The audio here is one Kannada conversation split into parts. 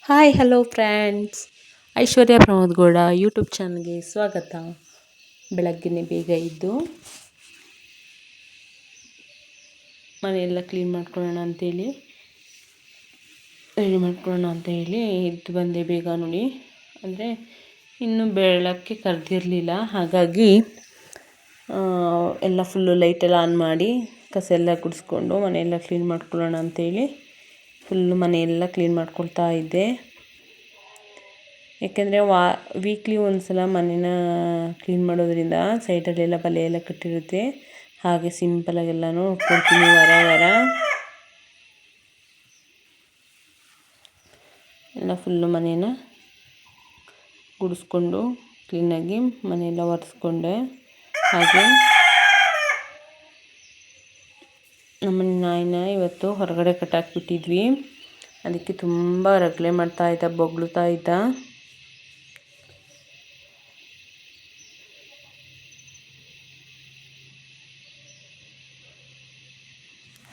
ಹಾಯ್ ಹಲೋ ಫ್ರೆಂಡ್ಸ್, ಐಶ್ವರ್ಯ ಪ್ರಮೋದ್ ಗೌಡ ಯೂಟ್ಯೂಬ್ ಚಾನಲ್ಗೆ ಸ್ವಾಗತ. ಬೆಳಗ್ಗೆನೇ ಬೇಗ ಇದ್ದು ಮನೆಯೆಲ್ಲ ಕ್ಲೀನ್ ಮಾಡ್ಕೊಳ್ಳೋಣ ಅಂತೇಳಿ ರೆಡಿ ಮಾಡ್ಕೊಳ್ಳೋಣ ಅಂತ ಹೇಳಿ ಎದ್ದು ಬಂದೆ ಬೇಗ. ನೋಡಿ, ಅಂದರೆ ಇನ್ನೂ ಬೆಳಕ್ಕೆ ಕರೆದಿರಲಿಲ್ಲ, ಹಾಗಾಗಿ ಎಲ್ಲ ಫುಲ್ಲು ಲೈಟೆಲ್ಲ ಆನ್ ಮಾಡಿ ಕಸ ಎಲ್ಲ ಗುಡಿಸ್ಕೊಂಡು ಮನೆಯೆಲ್ಲ ಕ್ಲೀನ್ ಮಾಡ್ಕೊಳ್ಳೋಣ ಅಂತೇಳಿ ಫುಲ್ಲು ಮನೆಯೆಲ್ಲ ಕ್ಲೀನ್ ಮಾಡ್ಕೊಳ್ತಾ ಇದ್ದೆ. ಯಾಕೆಂದರೆ ವೀಕ್ಲಿ ಒಂದು ಸಲ ಮನೇನ ಕ್ಲೀನ್ ಮಾಡೋದ್ರಿಂದ ಸೈಡಲ್ಲೆಲ್ಲ ಬಲೆ ಎಲ್ಲ ಕಟ್ಟಿರುತ್ತೆ, ಹಾಗೆ ಸಿಂಪಲಾಗೆಲ್ಲನೂ ಕೊಡ್ತೀನಿ ವಾರ ಎಲ್ಲ ಫುಲ್ಲು ಮನೇನ ಗುಡಿಸ್ಕೊಂಡು ಕ್ಲೀನಾಗಿ ಮನೆಯೆಲ್ಲ ಒರೆಸ್ಕೊಂಡೆ. ಹಾಗೆ ನಮ್ಮ ನಾಯಿನ ಇವತ್ತು ಹೊರಗಡೆ ಕಟ್ಟಾಕ್ಬಿಟ್ಟಿದ್ವಿ, ಅದಕ್ಕೆ ತುಂಬ ರಗಳೆ ಮಾಡ್ತಾಯಿದ್ದ, ಬೊಗಳ್ತಾ ಇದ್ದ.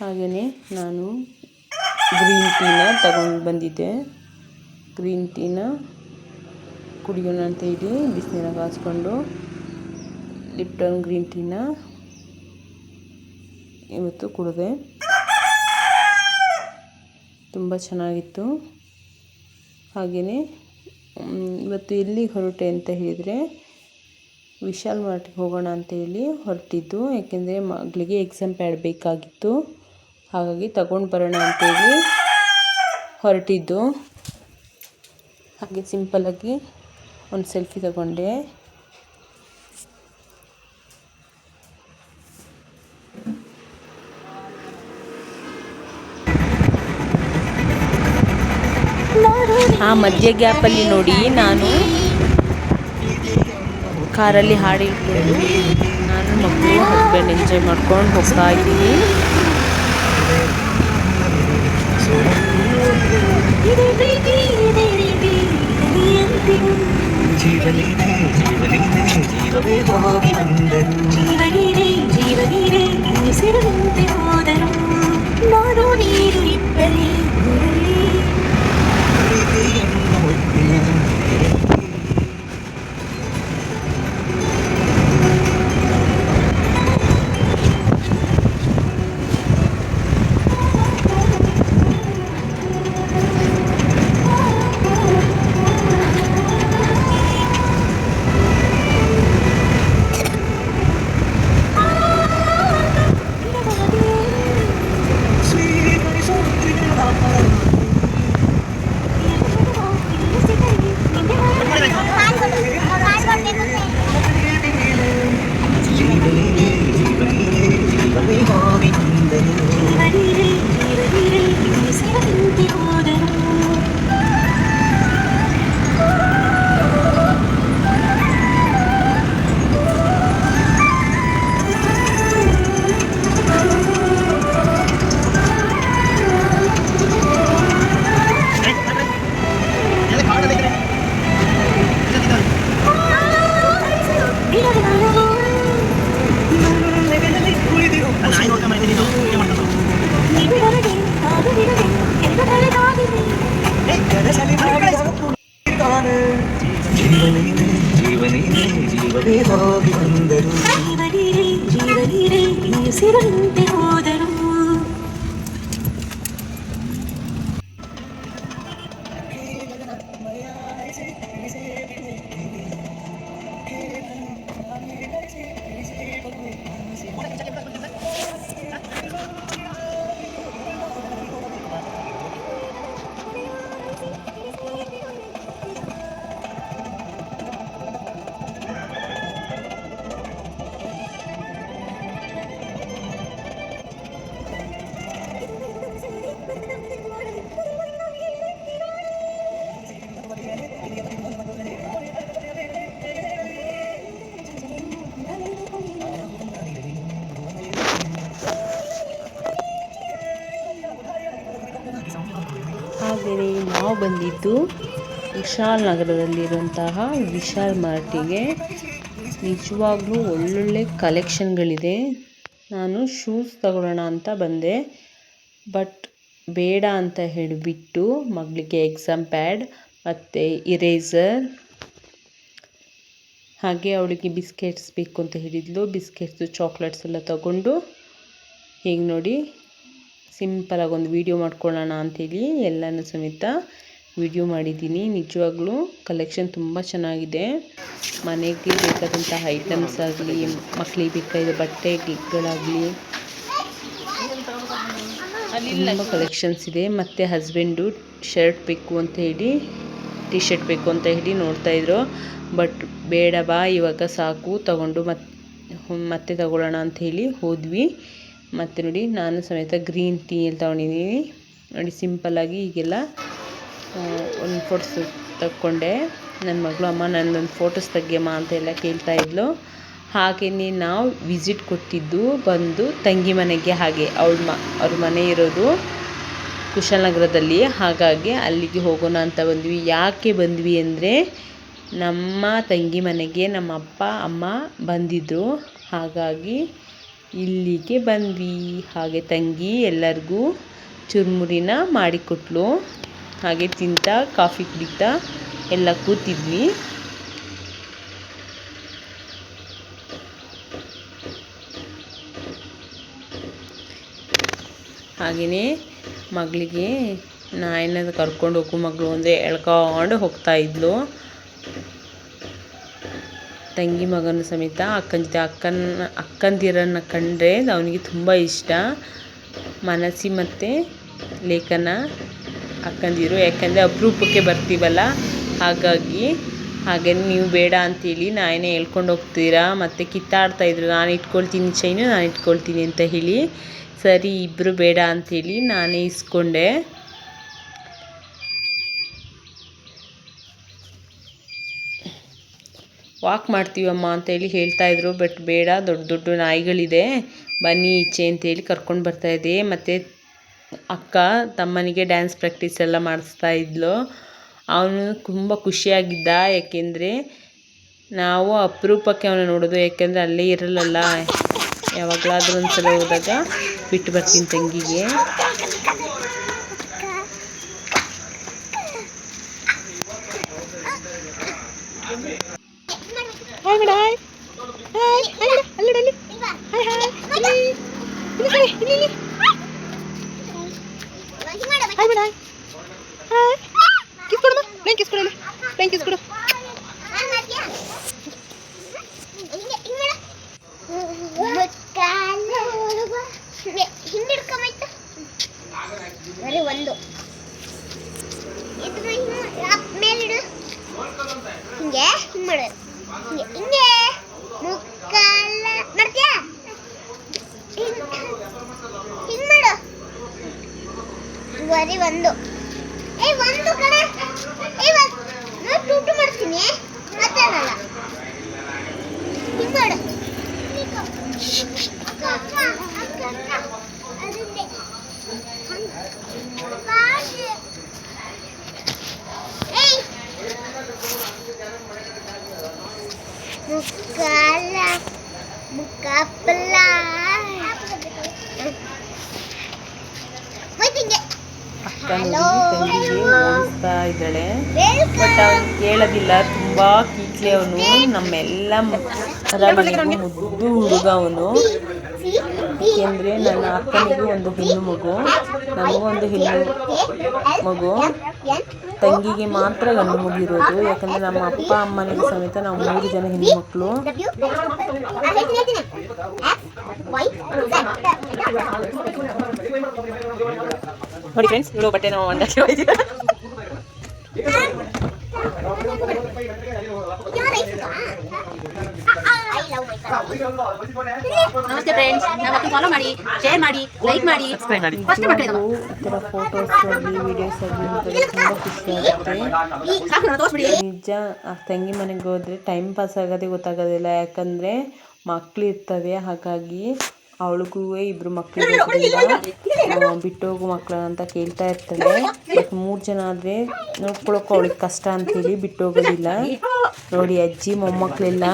ಹಾಗೆಯೇ ನಾನು ಗ್ರೀನ್ ಟೀನ ತಗೊಂಡು ಬಂದಿದ್ದೆ. ಗ್ರೀನ್ ಟೀನ ಕುಡಿಯೋಣ ಅಂತೇಳಿ ಬಿಸಿನೀರಾಗ ಹಾಸ್ಕೊಂಡು ಲಿಪ್ಟನ್ ಗ್ರೀನ್ ಟೀನ ಇವತ್ತು ಕುಡಿದೆ. ತುಂಬ ಚೆನ್ನಾಗಿತ್ತು. ಹಾಗೆಯೇ ಇವತ್ತು ಎಲ್ಲಿಗೆ ಹೊರಟೆ ಅಂತ ಹೇಳಿದರೆ, ವಿಶಾಲ್ ಮಾರ್ಟಿಗೆ ಹೋಗೋಣ ಅಂತೇಳಿ ಹೊರಟಿದ್ದು. ಯಾಕೆಂದರೆ ಮಗಳಿಗೆ ಎಕ್ಸಾಮ್ ಪ್ಯಾಡ್ ಬೇಕಾಗಿತ್ತು, ಹಾಗಾಗಿ ತಗೊಂಡು ಬರೋಣ ಅಂತೇಳಿ ಹೊರಟಿದ್ದು. ಹಾಗೆ ಸಿಂಪಲ್ಲಾಗಿ ಒಂದು ಸೆಲ್ಫಿ ತಗೊಂಡೆ. ಆ ಮಧ್ಯ ಗ್ಯಾಪಲ್ಲಿ ನೋಡಿ, ನಾನು ಕಾರಲ್ಲಿ ಹಾಡು ಇಟ್ಕೊಂಡು ನಾನು ಮಕ್ಕಳು ಹಸ್ಬೆಂಡ್ ಎಂಜಾಯ್ ಮಾಡ್ಕೊಂಡು ಹೋಗ್ತಾ ಇದ್ದೀನಿ. ಹಾಗೆಯೇ ನಾವು ಬಂದಿದ್ದು ವಿಶಾಲ್ ನಗರದಲ್ಲಿರುವಂತಹ ವಿಶಾಲ್ ಮಾರ್ಟಿಗೆ. ನಿಜವಾಗ್ಲೂ ಒಳ್ಳೊಳ್ಳೆ ಕಲೆಕ್ಷನ್ಗಳಿದೆ. ನಾನು ಶೂಸ್ ತಗೊಳ್ಳೋಣ ಅಂತ ಬಂದೆ, ಬಟ್ ಬೇಡ ಅಂತ ಹೇಳಿಬಿಟ್ಟು ಮಗಳಿಗೆ ಎಕ್ಸಾಮ್ ಪ್ಯಾಡ್ ಮತ್ತು ಇರೇಸರ್, ಹಾಗೆ ಅವಳಿಗೆ ಬಿಸ್ಕೆಟ್ಸ್ ಬೇಕು ಅಂತ ಹೇಳಿದ್ಲು. ಬಿಸ್ಕೆಟ್ಸು ಚಾಕ್ಲೇಟ್ಸ್ ಎಲ್ಲ ತಗೊಂಡು ಹೀಗೆ ನೋಡಿ ಸಿಂಪಲಾಗಿ ಒಂದು ವೀಡಿಯೋ ಮಾಡ್ಕೊಳ್ಳೋಣ ಅಂಥೇಳಿ ಎಲ್ಲನೂ ಸಮೇತ ವಿಡಿಯೋ ಮಾಡಿದ್ದೀನಿ. ನಿಜವಾಗ್ಲೂ ಕಲೆಕ್ಷನ್ ತುಂಬ ಚೆನ್ನಾಗಿದೆ. ಮನೆಗೆ ಬೇಕಾದಂತಹ ಐಟಮ್ಸ್ ಆಗಲಿ, ಮಕ್ಕಳಿಗೆ ಬೇಕಾದ ಬಟ್ಟೆಗಳಾಗಲಿ ತುಂಬ ಕಲೆಕ್ಷನ್ಸ್ ಇದೆ. ಮತ್ತು ಹಸ್ಬೆಂಡು ಶರ್ಟ್ ಬೇಕು ಅಂತ ಹೇಳಿ, ಟಿ ಶರ್ಟ್ ಬೇಕು ಅಂತ ಹೇಳಿ ನೋಡ್ತಾಯಿದ್ರು. ಬಟ್ ಬೇಡ ಬಾ ಇವಾಗ ಸಾಕು, ತಗೊಂಡು ಮತ್ತೆ ತಗೊಳ್ಳೋಣ ಅಂತ ಹೇಳಿ ಹೋದ್ವಿ. ಮತ್ತು ನೋಡಿ ನಾನು ಸಮೇತ ಗ್ರೀನ್ ಟೀ ಎಲ್ಲ ತೊಗೊಂಡಿದ್ದೀನಿ ನೋಡಿ. ಸಿಂಪಲ್ಲಾಗಿ ಹೀಗೆಲ್ಲ ಒಂದು ಫೋಟೋಸ್ ತಕ್ಕೊಂಡೆ. ನನ್ನ ಮಗಳು ಅಮ್ಮ ನನ್ನೊಂದು ಫೋಟೋಸ್ ತೆಗಿಯಮ್ಮ ಅಂತೆಲ್ಲ ಕೇಳ್ತಾಯಿದ್ಲು. ಹಾಗೆಯೇ ನಾವು ವಿಸಿಟ್ ಕೊಟ್ಟಿದ್ದು ಬಂದು ತಂಗಿ ಮನೆಗೆ. ಹಾಗೆ ಅವ್ರ ಮನೆ ಇರೋದು ಕುಶಾಲನಗರದಲ್ಲಿ, ಹಾಗಾಗಿ ಅಲ್ಲಿಗೆ ಹೋಗೋಣ ಅಂತ ಬಂದ್ವಿ. ಯಾಕೆ ಬಂದ್ವಿ ಅಂದರೆ ನಮ್ಮ ತಂಗಿ ಮನೆಗೆ ನಮ್ಮ ಅಪ್ಪ ಅಮ್ಮ ಬಂದಿದ್ದರು, ಹಾಗಾಗಿ ಇಲ್ಲಿಗೆ ಬಂದ್ವಿ. ಹಾಗೆ ತಂಗಿ ಎಲ್ಲರಿಗೂ ಚುರುಮುರಿನ ಮಾಡಿಕೊಟ್ಲು. ಹಾಗೆ ತಿಂತಾ ಕಾಫಿ ಕುಡಿತಾ ಎಲ್ಲ ಕೂತಿದ್ವಿ. ಹಾಗೆಯೇ ಮಗಳಿಗೆ ನಾಯಿನ ಕರ್ಕೊಂಡು ಹೋಗು ಮಗಳು ಅಂದರೆ ಎಳ್ಕೊಂಡು ಹೋಗ್ತಾಯಿದ್ಲು. ತಂಗಿ ಮಗನ ಸಮೇತ ಅಕ್ಕನ ಜೊತೆ ಅಕ್ಕಂದಿರನ್ನು ಕಂಡ್ರೆ ಅವನಿಗೆ ತುಂಬ ಇಷ್ಟ. ಮನಸ್ಸಿ ಮತ್ತು ಲೇಖನ ಅಕ್ಕಂದಿರು, ಯಾಕಂದರೆ ಅಪರೂಪಕ್ಕೆ ಬರ್ತೀವಲ್ಲ, ಹಾಗಾಗಿ. ಹಾಗೆ ನೀವು ಬೇಡ ಅಂಥೇಳಿ ನಾನೇ ಹೇಳ್ಕೊಂಡು ಹೋಗ್ತೀರಾ ಮತ್ತು ಕಿತ್ತಾಡ್ತಾಯಿದ್ರು. ನಾನು ಇಟ್ಕೊಳ್ತೀನಿ ಚೈನು, ನಾನು ಇಟ್ಕೊಳ್ತೀನಿ ಅಂತ ಹೇಳಿ. ಸರಿ ಇಬ್ಬರು ಬೇಡ ಅಂಥೇಳಿ ನಾನೇ ಇಸ್ಕೊಂಡೆ. ವಾಕ್ ಮಾಡ್ತೀವಮ್ಮ ಅಂತೇಳಿ ಹೇಳ್ತಾಯಿದ್ರು. ಬಟ್ ಬೇಡ, ದೊಡ್ಡ ದೊಡ್ಡ ನಾಯಿಗಳಿದೆ, ಬನ್ನಿ ಈಚೆ ಅಂತೇಳಿ ಕರ್ಕೊಂಡು ಬರ್ತಾಯಿದ್ದೆ. ಮತ್ತು ಅಕ್ಕ ತಮ್ಮನಿಗೆ ಡ್ಯಾನ್ಸ್ ಪ್ರಾಕ್ಟೀಸ್ ಎಲ್ಲ ಮಾಡಿಸ್ತಾಯಿದ್ಲು. ಅವನು ತುಂಬ ಖುಷಿಯಾಗಿದ್ದ, ಯಾಕೆಂದರೆ ನಾವು ಅಪರೂಪಕ್ಕೆ ಅವನು ನೋಡೋದು, ಯಾಕೆಂದರೆ ಅಲ್ಲೇ ಇರಲ್ಲಲ್ಲ. ಯಾವಾಗಲಾದ್ರೂ ಒಂದ್ಸಲ ಹೋದಾಗ ಬಿಟ್ಟು ಬರ್ತೀನಿ ತಂಗಿಗೆ. ಹಾಯ್ ಮೇಡ, ಹಾಯ್ ಹಾಯ್ ಹಾಯ್ ಅಲ್ಲಡಲ್ಲಿ ಹಾಯ್ ಹಾಯ್ ಇಲ್ಲಿ ಇಲ್ಲಿ ಇಲ್ಲಿ ಹಾಯ್ ಮೇಡ, ಹಾಯ್ ಕಿಸ್ ಕೊಡಮ್ಮ, ಪ್ಲೇನ್ ಕಿಸ್ ಕೊಡಲಿ, ಪ್ಲೇನ್ ಕಿಸ್ ಕೊಡು. ಹಿಂದಿಡ್ಕೊಂಬೈತ ಬರೀ ಒಂದು ಇದ್ರ ಮೇಲಿಡು, ಹಿಂಗೆ ಹಿಂಗೆ ಮಾಡೋದು, ಹಿಂಗೆ ಹಿಂಗೆ ಮುಕ್ಕಾಲ ಮಾಡ್ತೀಯಾ, ಹಿಂಗೆ ಮಾಡು. ಬರೀ ಒಂದು ಒಂದು ಕಡೆ ನಾನು ಟೂಟು ಮಾಡ್ತೀನಿ, ಮತ್ತೇನಲ್ಲ ಹಿಂಗೆ ಮಾಡು. ಮುಕ್ಕಾಲ ಮುಕ್ಕಾಪಲ್ಲ ಅಕ್ಕ ನೋಡಿ ತಂಗಿಗೆ ಓಡಿಸ್ತಾ ಇದ್ದಾಳೆ. ಬಟ್ ಅವನು ಕೇಳೋದಿಲ್ಲ, ತುಂಬ ಕೀಟ್ಲೆ ಅವನು. ನಮ್ಮೆಲ್ಲ ಮುದ್ದು ಹುಡುಗ ಅವನು. ಏಕೆಂದರೆ ನನ್ನ ಅಕ್ಕನಿಗೂ ಒಂದು ಹೆಣ್ಣು ಮಗು, ನನಗೂ ಒಂದು ಹೆಣ್ಣು ಮಗು. ತಂಗಿಗೆ ಮಾತ್ರ ಗಂಡು ಮಗು ಇರೋದು, ಯಾಕಂದರೆ ನಮ್ಮ ಅಪ್ಪ ಅಮ್ಮನಿಗೆ ಸಮೇತ ನಾವು 3 ಜನ ಹೆಣ್ಣು ಮಕ್ಕಳು. ನೋಡಿ ಫ್ರೆಂಡ್ಸ್, ಇವಳು ಬಟ್ಟೆ ನಾವು ಒಂದಕ್ಕೆ ಹೋಯ್ತೀವಿ. ನಮಸ್ತೆ ಫ್ರೆಂಡ್ಸ್, ನಮ್ಮ ಫಾಲೋ ಮಾಡಿ, ಶೇರ್ ಮಾಡಿ, ಲೈಕ್ ಮಾಡಿ, ಸಬ್ಸ್ಕ್ರೈಬ್ ಮಾಡಿ. ಫಸ್ಟ್ ಮಕ್ಕಳು ಈ ಥರ ಫೋಟೋಸ್ ಆಗಲಿ ವಿಡಿಯೋಸ್ ಆಗಲಿ ತುಂಬ ಖುಷಿ ಆಗುತ್ತೆ. ನಿಜ ತಂಗಿ ಮನೆಗೆ ಹೋದರೆ ಟೈಮ್ ಪಾಸ್ ಆಗೋದೇ ಗೊತ್ತಾಗೋದಿಲ್ಲ, ಯಾಕಂದರೆ ಮಕ್ಕಳು ಇರ್ತವೆ. ಹಾಗಾಗಿ ಅವಳಿಗೂ ಇಬ್ಬರು ಮಕ್ಕಳು ಇರೋದ್ರಿಂದ ಬಿಟ್ಟು ಹೋಗು ಮಕ್ಕಳನ್ನ ಅಂತ ಕೇಳ್ತಾ ಇರ್ತಾಳೆ. ಬಟ್ 3 ಜನ ಆದರೆ ನೋಡ್ಕೊಳ್ಳೋಕ್ಕೂ ಅವಳಿಗೆ ಕಷ್ಟ ಅಂಥೇಳಿ ಬಿಟ್ಟು ಹೋಗೋದಿಲ್ಲ. ನೋಡಿ ಅಜ್ಜಿ ಮೊಮ್ಮಕ್ಕಳೆಲ್ಲ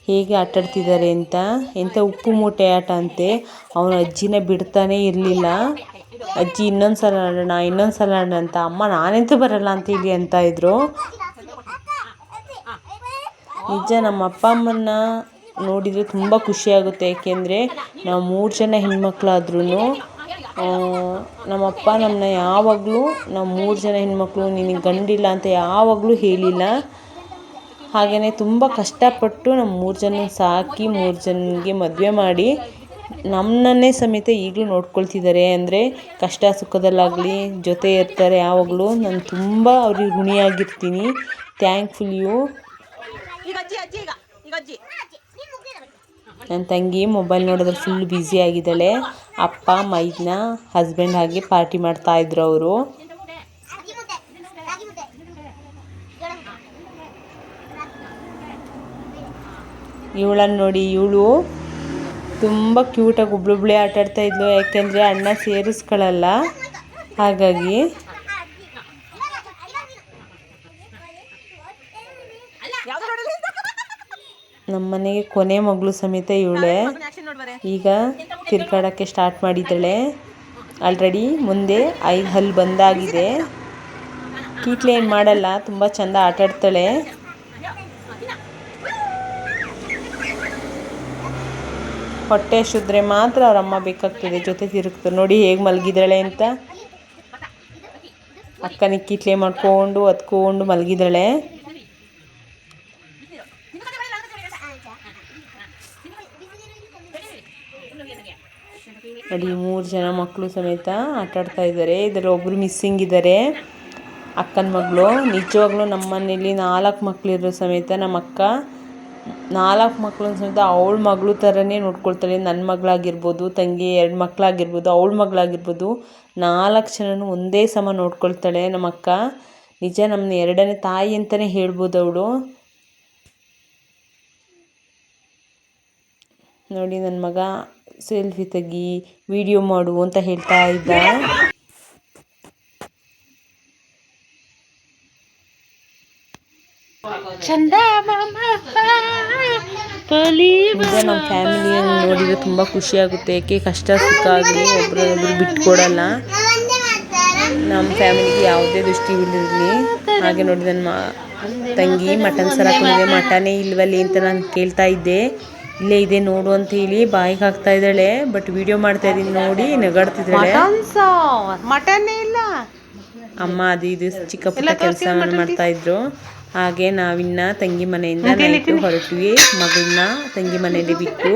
ಹೇಗೆ ಆಟಾಡ್ತಿದ್ದಾರೆ ಅಂತ. ಎಂಥ ಉಪ್ಪು ಮೂಟೆ ಆಟ ಅಂತೆ. ಅವನ ಅಜ್ಜಿನ ಬಿಡ್ತಾನೇ ಇರಲಿಲ್ಲ. ಅಜ್ಜಿ ಇನ್ನೊಂದ್ಸಲ ಆಡೋಣ ಅಂತ. ಅಮ್ಮ ನಾನಂತೂ ಬರಲ್ಲ ಅಂತ ಹೇಳಿ ಅಂತ ಇದ್ರು. ನಿಜ ನಮ್ಮ ಅಪ್ಪ ಅಮ್ಮನ್ನ ನೋಡಿದರೆ ತುಂಬ ಖುಷಿಯಾಗುತ್ತೆ. ಏಕೆಂದರೆ ನಾವು 3 ಜನ ಹೆಣ್ಮಕ್ಳಾದ್ರೂ ನಮ್ಮಪ್ಪ ನಮ್ಮನ್ನ ಯಾವಾಗಲೂ ನಾವು 3 ಜನ ಹೆಣ್ಮಕ್ಳು ನಿನಗೆ ಗಂಡಿಲ್ಲ ಅಂತ ಯಾವಾಗಲೂ ಹೇಳಿಲ್ಲ. ಹಾಗೆಯೇ ತುಂಬ ಕಷ್ಟಪಟ್ಟು ನಮ್ಮ 3 ಜನ ಸಾಕಿ 3 ಜನಕ್ಕೆ ಮದುವೆ ಮಾಡಿ ನಮ್ಮನ್ನೇ ಸಮೇತ ಈಗಲೂ ನೋಡ್ಕೊಳ್ತಿದ್ದಾರೆ. ಅಂದರೆ ಕಷ್ಟ ಸುಖದಲ್ಲಾಗಲಿ ಜೊತೆ ಇರ್ತಾರೆ ಯಾವಾಗಲೂ. ನಾನು ತುಂಬ ಅವ್ರಿಗೆ ಋಣಿಯಾಗಿರ್ತೀನಿ. Thankful you. ನನ್ನ ತಂಗಿ ಮೊಬೈಲ್ ನೋಡೋದ್ರಲ್ಲಿ ಫುಲ್ ಬ್ಯುಸಿ ಆಗಿದ್ದಾಳೆ. ಅಪ್ಪ ಮೈದ್ನ ಹಸ್ಬೆಂಡ್ ಹಾಗೆ ಪಾರ್ಟಿ ಮಾಡ್ತಾಯಿದ್ರು ಅವರು. ಇವಳನ್ನು ನೋಡಿ, ಇವಳು ತುಂಬ ಕ್ಯೂಟಾಗಿ ಒಬ್ಳೊಬ್ಳೆ ಆಟಾಡ್ತಾ ಇದ್ಲು. ಯಾಕೆಂದರೆ ಅಣ್ಣ ಸೇರಿಸ್ಕೊಳ್ಳಲ್ಲ, ಹಾಗಾಗಿ. ನಮ್ಮ ಮನೆಗೆ ಕೊನೆ ಮಗಳು ಸಮೇತ ಇವಳೆ. ಈಗ ತಿರ್ಗಾಡೋಕ್ಕೆ ಸ್ಟಾರ್ಟ್ ಮಾಡಿದ್ದಾಳೆ. ಆಲ್ರೆಡಿ ಮುಂದೆ 5 ಹಲ್ಲು ಬಂದಾಗಿದೆ. ಕೀಟ್ಲೆ ಏನು ಮಾಡಲ್ಲ, ತುಂಬ ಚೆಂದ ಆಟಾಡ್ತಾಳೆ. ಹೊಟ್ಟೆ ಶುದ್ರೆ ಮಾತ್ರ ಅವ್ರ ಅಮ್ಮ ಬೇಕಾಗ್ತದೆ, ಜೊತೆ ತಿರುಗ್ತಾರೆ. ನೋಡಿ ಹೇಗೆ ಮಲಗಿದ್ದಾಳೆ ಅಂತ. ಅಕ್ಕನಿಗೆ ಕೀಟ್ಲೆ ಮಾಡ್ಕೊಂಡು ಹೊತ್ಕೊಂಡು ಮಲಗಿದ್ದಾಳೆ. ನೋಡಿ 3 ಜನ ಮಕ್ಕಳು ಸಮೇತ ಆಟಾಡ್ತಾ ಇದ್ದಾರೆ. ಇದರಲ್ಲಿ ಒಬ್ಬರು ಮಿಸ್ಸಿಂಗ್ ಇದ್ದಾರೆ, ಅಕ್ಕನ ಮಗಳು. ನಿಜವಾಗ್ಲೂ ನಮ್ಮ ಮನೇಲಿ 4 ಮಕ್ಕಳಿರೋ ಸಮೇತ ನಮ್ಮ ಅಕ್ಕ 4 ಮಕ್ಕಳು ಸಮೇತ ಅವಳ ಮಗಳು ಥರನೇ ನೋಡ್ಕೊಳ್ತಾಳೆ. ನನ್ನ ಮಗಳಾಗಿರ್ಬೋದು, ತಂಗಿ 2 ಮಕ್ಕಳಾಗಿರ್ಬೋದು, ಅವಳ ಮಗಳಾಗಿರ್ಬೋದು, 4 ಜನನೂ ಒಂದೇ ಸಮ ನೋಡ್ಕೊಳ್ತಾಳೆ ನಮ್ಮ ಅಕ್ಕ. ನಿಜ ನಮ್ಮನ್ನ 2ನೇ ತಾಯಿ ಅಂತಲೇ ಹೇಳ್ಬೋದು ಅವಳು. ನೋಡಿ ನನ್ನ ಮಗ ಸೆಲ್ಫಿ ತೆಗಿ, ವಿಡಿಯೋ ಮಾಡು ಅಂತ ಹೇಳ್ತಾ ಇದ್ದ. ನಿಜ ನಮ್ಮ ಫ್ಯಾಮಿಲಿಯನ್ನು ನೋಡಿದರೆ ತುಂಬ ಖುಷಿಯಾಗುತ್ತೆ. ಏಕೆ ಕಷ್ಟ ಸುಖ ಆಗಲಿ ಒಬ್ರನ್ನೊಬ್ರು ಬಿಟ್ಕೊಡಲ್ಲ. ನಮ್ಮ ಫ್ಯಾಮಿಲಿಗೆ ಯಾವುದೇ ದೃಷ್ಟಿ ಇರಲಿ. ಹಾಗೆ ನೋಡಿ ನನ್ನ ತಂಗಿ ಮಟನ್ ಸಾರು ಹಾಕೊಂಡಿದೆ. ಮಟನೇ ಇಲ್ವಲ್ಲಿ ಅಂತ ನಾನು ಕೇಳ್ತಾ ಇದ್ದೆ. ಇಲ್ಲೇ ಇದೆ ನೋಡು ಅಂತ ಹೇಳಿ ಬಾಯಿಗೆ ಹಾಕ್ತಾ ಇದ್ದಾಳೆ. ಬಟ್ ವಿಡಿಯೋ ಮಾಡ್ತಾ ಇದ್ದೀನಿ ನೋಡಿ, ನಗಾಡ್ತಿದ್ದಾಳೆ. ಮಟನ್ನೇ ಇಲ್ಲ. ಅಮ್ಮ ಅದು ಇದು ಚಿಕ್ಕ ಪುಟ್ಟ ಕೆಲಸ ಮಾಡ್ತಾ ಇದ್ರು. ಹಾಗೆ ನಾವಿನ್ನ ತಂಗಿ ಮನೆಯಿಂದ ನೈಟು ಹೊರಟ್ವಿ, ಮಗಳನ್ನ ತಂಗಿ ಮನೆಯಲ್ಲಿ ಬಿಟ್ಟು.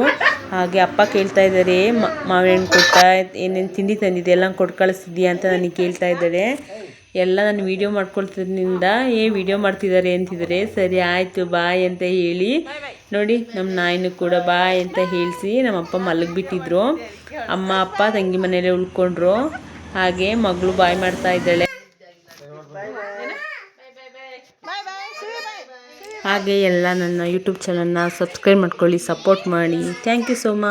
ಹಾಗೆ ಅಪ್ಪ ಕೇಳ್ತಾ ಇದ್ದಾರೆ, ಮಾವಿನ ಹಣ್ಣು ಕೊಟ್ಟ, ಏನೇನು ತಿಂಡಿ ತಂದಿದೆ ಎಲ್ಲ ಕೊಟ್ಟು ಕಳಿಸ್ತಿದ್ಯಾ ಅಂತ ನನಗೆ ಕೇಳ್ತಾ ಇದ್ದಾರೆ. ಎಲ್ಲ ನಾನು ವೀಡಿಯೋ ಮಾಡ್ಕೊಳ್ತಿದ್ರಿಂದ ವೀಡಿಯೋ ಮಾಡ್ತಿದ್ದಾರೆ ಅಂತಿದ್ದಾರೆ. ಸರಿ ಆಯಿತು ಬಾಯ್ ಅಂತ ಹೇಳಿ ನೋಡಿ ನಮ್ಮ ನಾಯಿನೂ ಕೂಡ ಬಾಯ್ ಅಂತ ಹೇಳಿಸಿ ನಮ್ಮಪ್ಪ ಮಲಗಿಬಿಟ್ಟಿದ್ರು. ಅಮ್ಮ ಅಪ್ಪ ತಂಗಿ ಮನೆಯಲ್ಲೇ ಉಳ್ಕೊಂಡ್ರು. ಹಾಗೆ ಮಗಳು ಬಾಯ್ ಮಾಡ್ತಾ ಇದ್ದಾಳೆ. ಹಾಗೆ ಎಲ್ಲ ನನ್ನ ಯೂಟ್ಯೂಬ್ ಚಾನಲ್ನ ಸಬ್ಸ್ಕ್ರೈಬ್ ಮಾಡ್ಕೊಳ್ಳಿ, ಸಪೋರ್ಟ್ ಮಾಡಿ. Thank you so much.